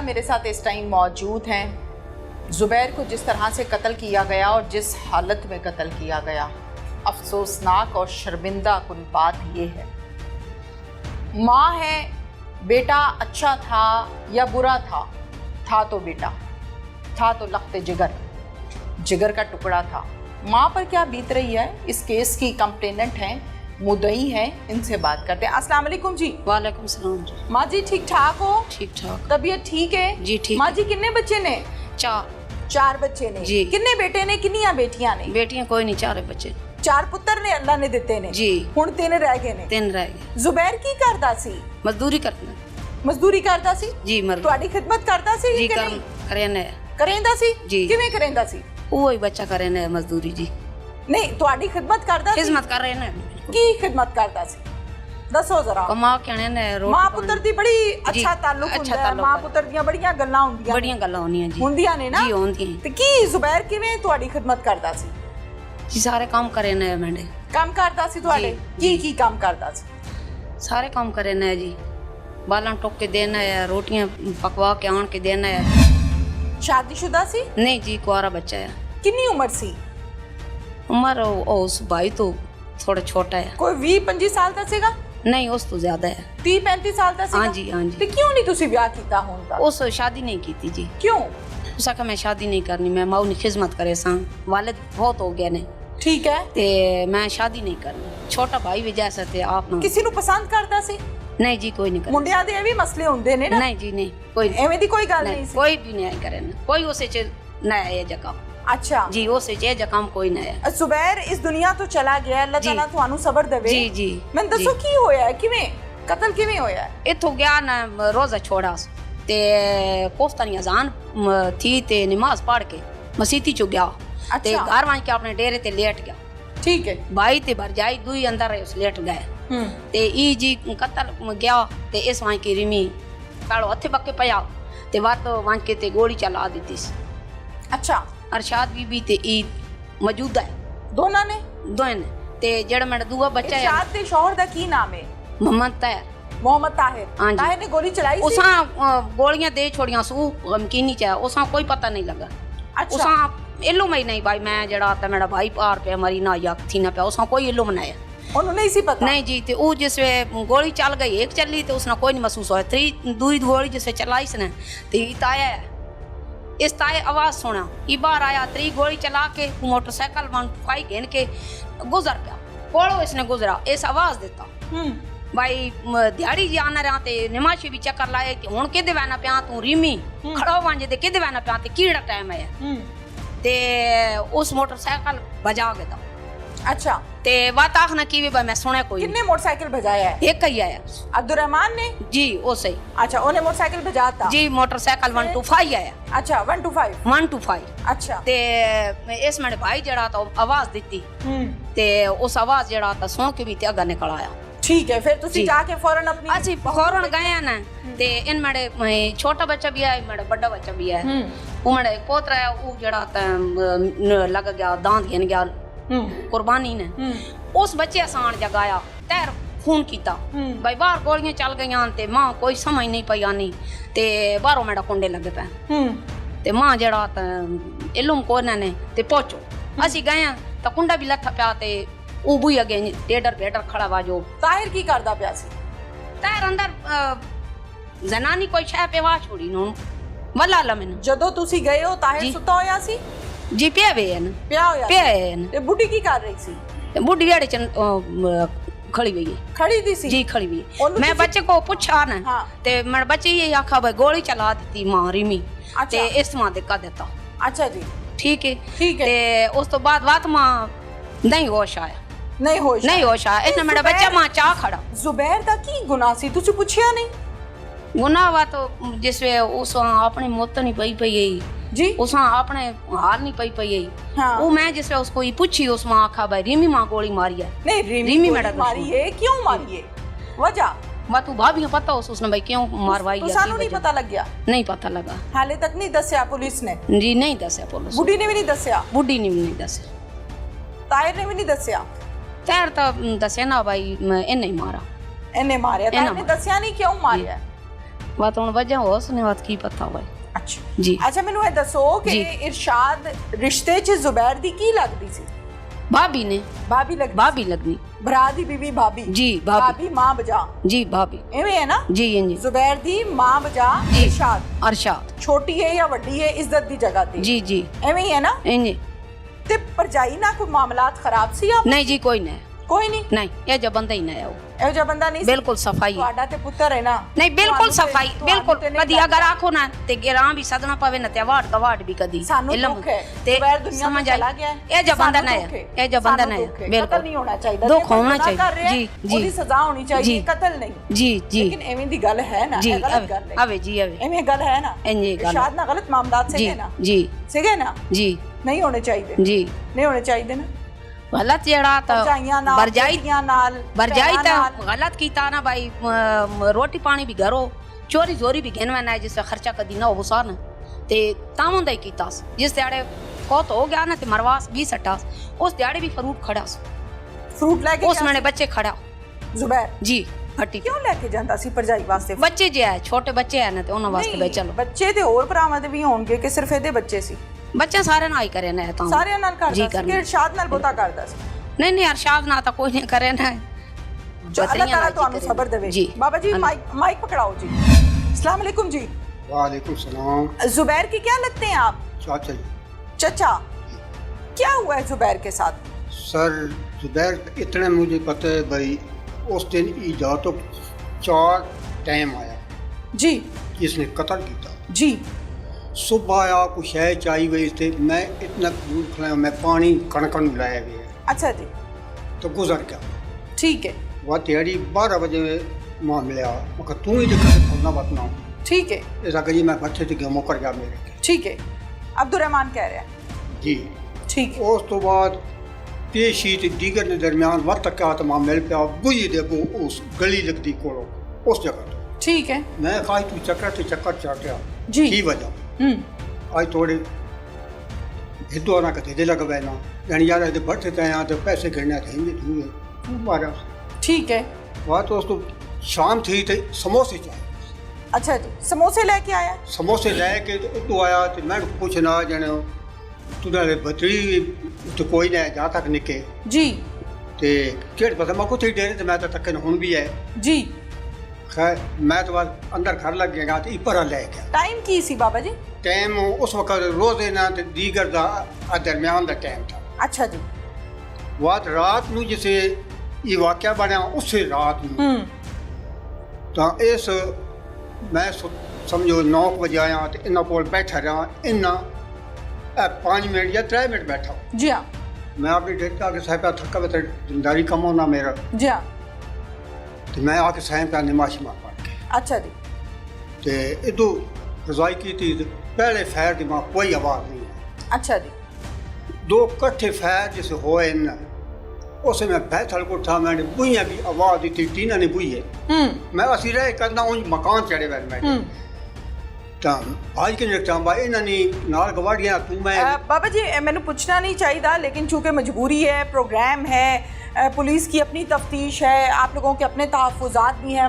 Media मेरे साथ इस टाइम मौजूद हैं। ज़ुबैर को जिस तरह से कत्ल किया गया और जिस हालत में कत्ल किया गया, अफसोसनाक और शर्मिंदा कुन बात ये है। माँ है, बेटा अच्छा था या बुरा था तो बेटा था, तो लख्त जिगर का टुकड़ा था। माँ पर क्या बीत रही है, इस केस की कंप्लेनेंट हैं, मुद्दई हैं, इनसे बात करते हैं। अस्सलाम वालेकुम जी। वालेकुम सलाम जी। माँ जी ठीक ठाक हो? ठीक ठाक। तबीयत ठीक है जी ठीक। माँ जी कितने बच्चे ने? चार बच्चे ने जी। कितने बेटे ने, कितनियां बेटियां ने? बेटियां कोई नहीं, 4 बच्चे। 4 पुत्र ने अल्लाह ने दिते ने जी। हुण 3 रह गए ने। 3 रह गए। ज़ुबैर की करदा सी? मजदूरी करना मजदूरी करदा सी जी। मर ਤੁਹਾਡੀ खिदमत करदा सी जी कि कर नहीं? करेने करेंदा सी जी। किवें करेंदा सी? वही बच्चा करेने मजदूरी जी। नहीं ਤੁਹਾਡੀ खिदमत करदा सी? खिदमत कर रहे ने की खिदमत करदा सी दसो जरा। कमा के ने रोटी मां पुत्र दी बड़ी अच्छा ताल्लुक अच्छा हुंदा है। ताल्लुक मां है। पुत्र ਦੀਆਂ ਬੜੀਆਂ ਗੱਲਾਂ ਹੁੰਦੀਆਂ बड़ियां गल्लां होनियां जी। ਹੁੰਦੀਆਂ ਨੇ ਨਾ जी होंदियां ਤੇ ਕੀ ज़ुबैर ਕਿਵੇਂ ਤੁਹਾਡੀ खिदमत करदा सी? जी। सारे काम करे ने मैंने। ਕੰਮ ਕਰਦਾ ਸੀ ਤੁਹਾਡੇ? जी। ਕੀ ਕੰਮ ਕਰਦਾ ਸੀ? सारे काम करे ने जी। बालन टोक के देना है, रोटियां पकवा के आन के देना है। शादीशुदा सी? नहीं जी, कुआरा बच्चा है। कितनी उम्र सी? उम्र उस भाई तो थोड़ा छोटा है। ਕੋਈ 20-25 ਸਾਲ ਦਾ ਸੀਗਾ? नहीं, उस तो ज्यादा है। 30-35 ਸਾਲ ਦਾ ਸੀਗਾ? हाँ जी हाँ ਤੇ जी। ਕਿਉਂ ਨਹੀਂ ਤੁਸੀਂ ਵਿਆਹ ਕੀਤਾ ਹੁਣ ਤੱਕ? उस शादी नहीं की थी जी। क्यों? उस आखा मैं शादी नहीं करनी, मैं माऊ ने खिदमत करे सा, वालिद बहुत हो गए ने ठीक है। ते मैं शादी नहीं करनी। छोटा भाई भी जैसा थे आप ना। ਕਿਸੇ ਨੂੰ ਪਸੰਦ ਕਰਦਾ ਸੀ? नहीं जी, कोई नहीं करे। ਮੁੰਡਿਆਂ ਦੇ ਇਹ ਵੀ ਮਸਲੇ ਹੁੰਦੇ ਨੇ ਨਾ। नहीं जी नहीं, कोई ਐਵੇਂ ਦੀ ਕੋਈ ਗੱਲ ਨਹੀਂ नहीं, ਸੀ? कोई भी नहीं करे ना, कोई उसे च नया ये जगह अच्छा जी, उसे च जगह कोई नया। ज़ुबैर इस दुनिया ਤੋਂ ਚਲਾ ਗਿਆ, ਅੱਲਾਹ जी। ਤਾਲਾ ਤੁਹਾਨੂੰ ਸਬਰ ਦੇਵੇ। जी जी। ਮੈਨੂੰ ਦੱਸੋ ਕੀ ਹੋਇਆ ਹੈ, ਕਿਵੇਂ ਕਤਲ ਕਿਵੇਂ ਹੋਇਆ ਹੈ? इथों गया ना रोजा छोड़ा ते कोफ्तानी अजान थी ते नमाज पढ़ के मसीती चो गया ते अच्छा। घर वहीं के अपने डेरे ते लेट गया। ठीक है। भाई ते भरजाई दुई अंदर उस लेट गए ते ई जी कत्ल गया ते इस वहीं की रिमी कालो हथे बक्के पया ते वात वहीं के ते गोली चला दी सी। अच्छा। अरशाद बीबी ते ई मौजूदा है ਦੋਨਾਂ ਨੇ? दोए ने ते जेड़ा मेरा दूआ बच्चा है इरशाद ਦੇ ਸ਼ੌਹਰ ਦਾ ਕੀ ਨਾਮ ਹੈ? मोहम्मद ताहिर। मोहम्मद ताहिर। हाँ जी। ताहिर ने गोली चलाई सी? उसा गोलियां दे छोड़ियां सू यकीनी च उसा कोई पता नहीं लगा। अच्छा। उसा इल्लुम ही नहीं भाई मैं जड़ा आता मेरा भाई पार पे मरी ना या थी ना पे उसा कोई इल्लुम नहीं है। ਉਹਨੂੰ नहीं सी पता? नहीं जी। ते वो जिसवे गोली चल गई एक चली तो उसने कोई नहीं महसूस होया। त्री दूई गोली जिसवे चलाई इसने ते ताया इस ताए आवाज सुना, ई बाहर आया, त्री गोली चला के मोटरसाइकिल वन फाई घेन के गुजर गया। कोड़ो इसने गुजरा, इस आवाज देता भाई दिहाड़ी जाना रहा ते निमाशी भी चक्कर लाए कि हुन किदे वैना पिया तू रिमी खड़ो वांजे ते किदे वैना पिया ते कीड़ा टाइम है ते उस मोटरसाइकिल बजा गया। अच्छा। ते बात आखना की भी मैं सुने कोई कितने मोटरसाइकिल भजाया है? एक ही आया अब्दुर्रहमान ने? जी वो सही। अच्छा, उन्हें मोटरसाइकिल भजाता? जी मोटरसाइकिल 125 आया। अच्छा 125। 125। अच्छा। ते इस मेरे भाई जड़ा तो आवाज दी ते उस आवाज जड़ा था सुन के भी ते अगा निकल आया। ठीक है, फिर तुसी जी। जाके फौरन अपनी असि फौरन गए ना ते इन मेरे छोटा बच्चा भी है, मेरा बड़ा बच्चा भी है। वो मेरा एक पोतरा है, वो जड़ा लग गया दांत गिन गया कुर्बानी ने। उस बच्चे आसान जगाया तैर खून कीता भाई बाहर गोलियां चल गईयां ते मां कोई समझ नहीं पई आनी ते बाहरों मेरा कुंडे लगे पे ते मां जड़ा इलुम कोने ने ते पहुंचो असि गए तो कुंडा भी लथा पिया ते ਉਹ ਵੀ ਅਗੇ ਟੇਡਰ ਬੇਟਰ ਖੜਾ ਵਾ ਜੋ। ਤਾਹਿਰ ਕੀ ਕਰਦਾ ਪਿਆ ਸੀ? ਤਾਹਿਰ ਅੰਦਰ ਜ਼ਨਾਨੀ ਕੋਈ ਸ਼ੈ ਪੇਵਾ ਛੋੜੀ ਨੂੰ ਵੱਲਾ ਲਾ ਮੈਨੂੰ। ਜਦੋਂ ਤੁਸੀਂ ਗਏ ਹੋ ਤਾਹਿਰ ਸੁੱਤਾ ਹੋਇਆ ਸੀ? ਜੀ ਪਿਆ ਵੇ ਹਨ। ਪਿਆ ਹੋਇਆ ਪਿਆ ਹਨ। ਤੇ ਬੁੱਢੀ ਕੀ ਕਰ ਰਹੀ ਸੀ? ਬੁੱਢੀ ਵੇੜੇ ਚ खड़ी हुई है। खड़ी दी सी? जी खड़ी हुई है। मैं बच्चे को पूछा ना ते मेरे बच्चे ये आखा भाई गोली चला दी मां रिमी ते इस मां दे का देता। अच्छा जी ठीक है। ठीक है। ते उस तो बाद बात मां नहीं होश आया। नहीं होश आया इन्हें मेरा बच्चा मां चाह खड़ा। ज़ुबैर दा की गुनाह सी तुसी पुछया नहीं? गुनाह वा तो जिसवे उस अपनी मौत नहीं पई पई जी उस अपने हार नहीं पई पई हाँ। वो मैं जिसवे उसको ये पूछी उस मां आखा भाई रिमी मां गोली मारी है। नहीं रिमी मैडम मारी है, क्यों मारी है, वजह वा तू भाभी पता उसने भाई क्यों मारवाई है? सानू नहीं पता लग गया? नहीं पता लगा हाले तक नहीं दसया पुलिस ने? जी नहीं दसया पुलिस। बुढ़ी ने भी नहीं दसया? बुढ़ी ने भी नहीं दसया। ताहिर ने भी नहीं दसया? ताहिर तो दसे ना भाई इन्हें ही मारा। इन्हें मारिया? ताहिर ने दसया नहीं क्यों मारिया? ਬਾਤ ਹੁਣ ਵਜ੍ਹਾ ਉਸ ਨੇ ਬਾਤ ਕੀ ਪਤਾ ਹੋਵੇ ਅੱਛਾ ਜੀ ਅੱਛਾ ਮੈਨੂੰ ਇਹ ਦੱਸੋ ਕਿ ਜੀ। ਇਰਸ਼ਾਦ ਰਿਸ਼ਤੇ 'ਚ ਜ਼ੁਬੈਰ ਦੀ ਕੀ ਲੱਗਦੀ ਸੀ ਭਾਬੀ ਨੇ ਭਾਬੀ ਲੱਗਦੀ ਭਾਬੀ ਲੱਗਣੀ ਭਰਾ ਦੀ ਬੀਬੀ ਭਾਬੀ ਜੀ ਭਾਬੀ ਭਾਬੀ ਮਾਂ ਬਜਾ ਜੀ ਭਾਬੀ ਐਵੇਂ ਹੈ ਨਾ ਜੀ ਜੀ ਜ਼ੁਬੈਰ ਦੀ ਮਾਂ ਬਜਾ ਜੀ। ਇਰਸ਼ਾਦ ਅਰਸ਼ਾਦ ਛੋਟੀ ਹੈ ਜਾਂ ਵੱਡੀ ਹੈ ਇੱਜ਼ਤ ਦੀ ਜਗ੍ਹਾ ਤੇ ਜੀ ਜੀ ਐਵੇਂ ਹੀ ਹੈ ਨਾ ਇੰਜ ਤੇ ਪਰਜਾਈ ਨਾਲ ਕੋਈ ਮਾਮਲਾਤ ਖਰਾਬ ਸੀ ਆਪ ਨਹੀਂ ਜੀ ਕੋਈ ਨਹੀਂ ਕੋਈ ਨਹੀਂ ਨਹੀਂ ਇਹ ਜਿਹਾ ਬੰਦਾ ਹੀ ਨਹੀਂ ਆਇਆ ਇਹੋ ਜਿਹਾ ਬੰਦਾ ਨਹੀਂ ਸੀ ਬਿਲਕੁਲ ਸਫਾਈ ਤੁਹਾਡਾ ਤੇ ਪੁੱਤਰ ਹੈ ਨਾ ਨਹੀਂ ਬਿਲਕੁਲ ਤੁਹਾਨੂੰ ਤੇ- ਸਫਾਈ ਤੁਹਾਨੂੰ ਬਿਲਕੁਲ ਤੇ ਨਹੀਂ ਕਦੀ ਅਗਰ ਆਖੋ ਨਾ ਤੇ ਗਿਰਾਂ ਵੀ ਸਦਨਾ ਪਵੇ ਨਾ ਤੇ ਵਾਟ ਕਵਾਟ ਵੀ ਕਦੀ ਸਾਨੂੰ ਇਲਮ ਦੁੱਖ ਹੈ ਤੇ ਜ਼ੁਬੈਰ ਦੁਨੀਆ ਤੋਂ ਸਮਝ ਚਲਾ ਆਈ ਗਿਆ ਹੈ। ਇਹ ਜਿਹਾ ਬੰਦਾ ਸਾਨੂੰ ਨਹੀਂ ਦੁੱਖ ਹੈ। ਇਹ ਜਿਹਾ ਬੰਦਾ ਸਾਨੂੰ ਨਹੀਂ ਦੁੱਖ ਹੈ। ਬਿਲਕੁਲ ਕਤਲ ਨਹੀਂ ਹੋਣਾ ਚਾਹੀਦਾ ਦੁੱਖ ਜੇ ਕੋਈ ਹੋਣਾ ਗੁਨਾਹ ਚਾਹੀਦਾ। ਕਰ ਰਿਹਾ, ਜੀ, ਜੀ। ਉਹਦੀ ਸਜ਼ਾ ਹੋਣੀ ਚਾਹੀਦੀ ਜੀ। ਕਤਲ ਨਹੀਂ ਜੀ ਜੀ ਲੇਕਿਨ ਐਵੇਂ ਦੀ ਗੱਲ ਹੈ ਨਾ ਜੀ ਇਹ ਗਲਤ ਗੱਲ ਹੈ ਆਵੇ ਜੀ ਆਵੇ ਐਵੇਂ ਗੱਲ ਹੈ ਨਾ ਇੰਜ ਹੀ ਗੱਲ ਇਰਸ਼ਾਦ ਨਾਲ ਗਲਤ ਮਾਮਲਾਤ ਜੀ ਸੀਗੇ ਨਾ ਜੀ ਸੀਗੇ ਨਾ ਜੀ ਨਹੀਂ ਹੋਣੇ ਚਾਹੀਦੇ ਜੀ ਨਹੀਂ ਹੋਣੇ ਚਾਹੀਦੇ ਨਾ ਗਲਤ ਜਿਹੜਾ ਤਾਂ ਭਰਜਾਈਆਂ ਨਾਲ ਬਰਜਾਈ ਬੇਟੀਆਂ ਨਾਲ ਬਰਜਾਈ ਭੈਣਾਂ ਤਾਂ ਨਾਲ। गलत कीता ना भाई रोटी पानी भी घरों चोरी जोरी भी गिनवा ना जिससे खर्चा कदी ना हो सा ना ते तामों दा ही कीता जिस दिहाड़े बहुत हो गया ना ते मरवास भी सट्टा उस दिहाड़े भी फ्रूट खड़ा फ्रूट लेके उस मैंने बच्चे खड़ा ਜ਼ੁਬੈਰ जी हट्टी ਕਿਉਂ ਲੈ ਕੇ ਜਾਂਦਾ ਸੀ ਭਰਜਾਈ ਵਾਸਤੇ बच्चे जे है छोटे बच्चे है ना ते उन्हां वास्ते बे चलो ਬੱਚੇ ਤੇ ਹੋਰ ਭਰਾਵਾਂ ਦੇ ਵੀ ਹੋਣਗੇ ਕਿ ਸਿਰਫ ਇਹਦੇ ਬੱਚੇ ਸੀ बच्चे सारे ना ही करे ना तां ਸਾਰਿਆਂ ਨਾਲ ਕਰਦਾ जी ਸੀ ਕਿ करना ਇਰਸ਼ਾਦ ਨਾਲ ਬਹੁਤਾ ਕਰਦਾ ਸੀ नहीं नहीं अरशाद ना तो कोई नहीं करे ना ਜੋ ਅੱਲਾਹ बतैया ਤਾਲਾ ना ਤੁਹਾਨੂੰ जी ਸਬਰ ਦੇਵੇ जी ਬਾਬਾ ਜੀ माइक पकड़ाओ जी अस्सलाम वालेकुम जी वालेकुम सलाम जुबैर की क्या लगते हैं आप चाचा जी चचा क्या हुआ है जुबैर के साथ सर जुबैर इतने मुझे पता है भाई उस दिन ईजा तो 4 टाइम आया जी कि इसने कत्ल किया जी सुबह आया कुछ है चाय वही थे मैं इतना दूर खड़ा मैं पानी कणक लाया गया अच्छा जी तो गुजर गया ठीक है वह तेरी 12 बजे मां मिला मगर तू ही देखा खोलना बतना ठीक है ऐसा करिए मैं बच्चे से गया मुकर गया मेरे ठीक है अब्दुर्रहमान कह रहे हैं जी ठीक है उस तो बाद पेशी ते दीगर के दरमियान वक्त तक आता मां मिल पिया बुझी दे उस गली लगती कोलो उस जगह तो ठीक है मैं कहा तू चक्कर ते चक्कर चढ़ गया जी की वजह आज थोड़े हिंदू ना कते लग बैना यानी यार इधर बढ़ते थे यहाँ तो पैसे गिरने थे हिंदी तू मारा ठीक है वह तो उसको शाम थी तो समोसे चाहिए अच्छा जी समोसे लेके आया समोसे लेके तो तू आया तो मैं पूछना जाने तुझे बतरी तो कोई नहीं जा तक निके जी ते केड़ पता मैं कुछ डेरे तो मैं तो तक हुन भी है जी खैर मैं तो बाद अंदर घर लग गया तो इपर ले गया टाइम की सी बाबा जी टाइम उस वक्त रोजे ना ते दीगर दा दरमियान दा टाइम था अच्छा जी बात रात नू जिसे ये वाकया बनया उसे रात नू तो इस मैं समझो 9 बजे आया तो इन्हों को बैठा रहा इन्ना 5 मिनट या 3 मिनट बैठा जी हाँ मैं अपनी डेट पे आके साहब थका हुआ तो जिम्मेदारी कम होना मेरा जी हाँ तो मैं आके साहब पे नमाज मार पड़ के अच्छा जी ते इदू रजाई की थी तो पहले फैर दी मां कोई आवाज़ नहीं है अच्छा जी 2 कट्ठे फैर जिसे होए न उसे मैं बैठल को था मैंने बुइयां भी आवाज़ दी थी टीना ने बुइए मैं असी रह करना उन मकान चढ़े हुए मैं ਤਾਂ ਅੱਜ ਕਿ ਨਿਕਤਾਂਬਾ ਇਹਨਾਂ ਨੇ ਨਾਲ ਗਵਾੜੀਆਂ ਤੂੰ मैं बाबा जी मैंने पूछना नहीं चाहिए लेकिन चूंकि मजबूरी है प्रोग्राम है पुलिस की अपनी तफ्तीश है आप लोगों के अपने तहफ़्फ़ुज़ात भी हैं